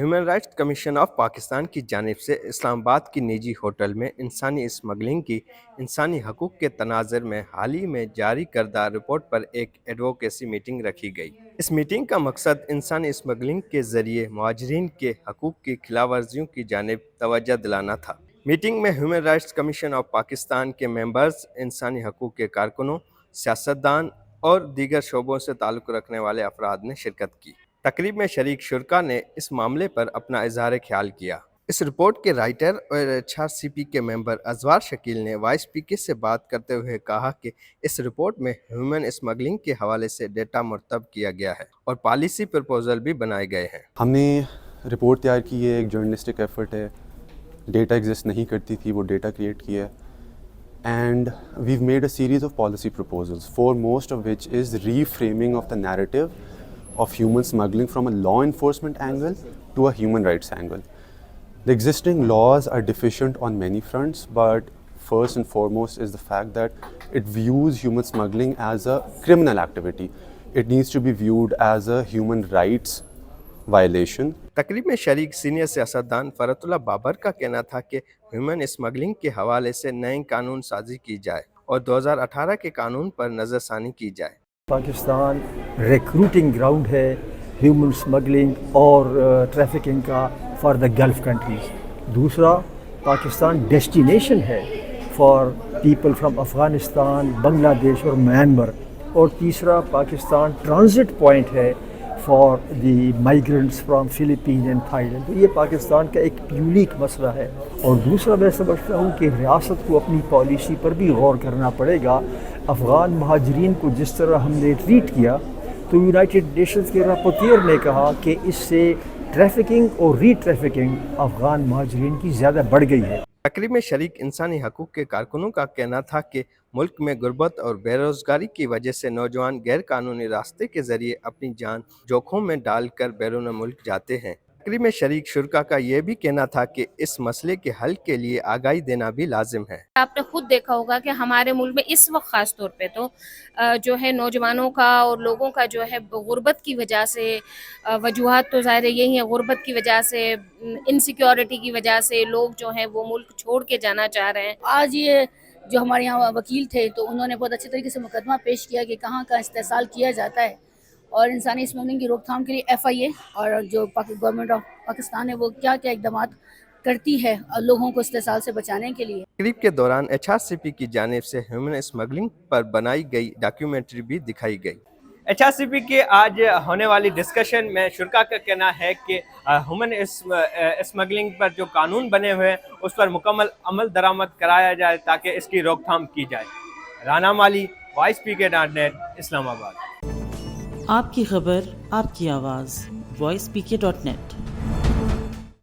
Human rights commission of Pakistan کی جانب سے اسلام آباد کی نجی ہوٹل میں انسانی اسمگلنگ کی انسانی حقوق کے تناظر میں حال ہی میں جاری کردہ رپورٹ پر ایک ایڈوکیسی میٹنگ رکھی گئی۔ اس میٹنگ کا مقصد انسانی اسمگلنگ کے ذریعے مہاجرین کے حقوق کی خلاف ورزیوں کی جانب توجہ دلانا تھا۔ میٹنگ میں human rights commission of Pakistan کے ممبرز، انسانی حقوق کے کارکنوں، سیاستدان اور دیگر شعبوں سے تعلق رکھنے والے افراد نے شرکت کی۔ تقریب میں شریک شرکاء نے اس معاملے پر اپنا اظہار خیال کیا۔ اس رپورٹ کے رائٹر اور HRCP کے ممبر ازوار شکیل نے وائس پی کے سے بات کرتے ہوئے کہا کہ اس رپورٹ میں ہیومن اسمگلنگ کے حوالے سے ڈیٹا مرتب کیا گیا ہے اور پالیسی پرپوزل بھی بنائے گئے ہیں۔ ہم نے رپورٹ تیار کی ہے، ایک جرنلسٹک ایفرٹ ہے، ڈیٹا ایگزسٹ نہیں کرتی تھی، وہ ڈیٹا کریٹ کیا ہے، and we've made a series of policy proposals four most of which is re framing of the narrative of human smuggling from a law enforcement angle to a human rights angle. The existing laws are deficient on many fronts, but first and foremost is the fact that it views human smuggling as a criminal activity. It needs to be viewed as a human rights violation. تقریب میں شریک senior سیاستدان فرت اللہ بابر کا کہنا تھا کہ human smuggling کے حوالے سے نئی قانون سازی کی جائے اور 2018 کے قانون پر نظر ثانی کی جائے۔ پاکستان ریکروٹنگ گراؤنڈ ہے ہیومن اسمگلنگ اور ٹریفکنگ کا فار دا گلف کنٹریز۔ دوسرا، پاکستان ڈیسٹینیشن ہے for people from Afghanistan, Bangladesh اور میانمار۔ اور تیسرا، پاکستان ٹرانزٹ پوائنٹ ہے for the migrants from Philippine and Thailand. تو یہ پاکستان کا ایک یونیک مسئلہ ہے۔ اور دوسرا، میں سمجھتا ہوں کہ ریاست کو اپنی پالیسی پر بھی غور کرنا پڑے گا۔ افغان مہاجرین کو جس طرح ہم نے ٹریٹ کیا، تو یونائٹڈ نیشنز کے راپورٹیر نے کہا کہ اس سے ٹریفکنگ اور ری ٹریفکنگ افغان مہاجرین کی زیادہ بڑھ گئی ہے۔ تقریب میں شریک انسانی حقوق کے کارکنوں کا کہنا تھا کہ ملک میں غربت اور بے روزگاری کی وجہ سے نوجوان غیر قانونی راستے کے ذریعے اپنی جان جوخم میں ڈال کر بیرون ملک جاتے ہیں۔ تقریب میں شریک شرکاء کا یہ بھی کہنا تھا کہ اس مسئلے کے حل کے لیے آگاہی دینا بھی لازم ہے۔ آپ نے خود دیکھا ہوگا کہ ہمارے ملک میں اس وقت خاص طور پہ تو جو ہے نوجوانوں کا اور لوگوں کا جو ہے غربت کی وجہ سے، وجوہات تو ظاہر یہی ہیں، غربت کی وجہ سے، انسیکیورٹی کی وجہ سے لوگ جو ہیں وہ ملک چھوڑ کے جانا چاہ رہے ہیں۔ آج یہ جو ہمارے یہاں وکیل تھے تو انہوں نے بہت اچھے طریقے سے مقدمہ پیش کیا کہ کہاں کا استحصال کیا جاتا ہے اور انسانی اسمگلنگ کی روک تھام کے لیے FIA اور جو گورنمنٹ آف پاکستان ہے وہ کیا کیا اقدامات کرتی ہے لوگوں کو استحصال سے بچانے کے لیے۔ تقریب کے دوران HRCP کی جانب سے ہیومن اسمگلنگ پر بنائی گئی ڈاکیومنٹری بھی دکھائی گئی۔ HRCP کے آج ہونے والی ڈسکشن میں شرکاء کا کہنا ہے کہ ہیومن اسمگلنگ پر جو قانون بنے ہوئے ہیں اس پر مکمل عمل درآمد کرایا جائے تاکہ اس کی روک تھام کی جائے۔ رانا مالی، voicepk.net، اسلام آباد۔ آپ کی خبر، آپ کی آواز، voicepk.net۔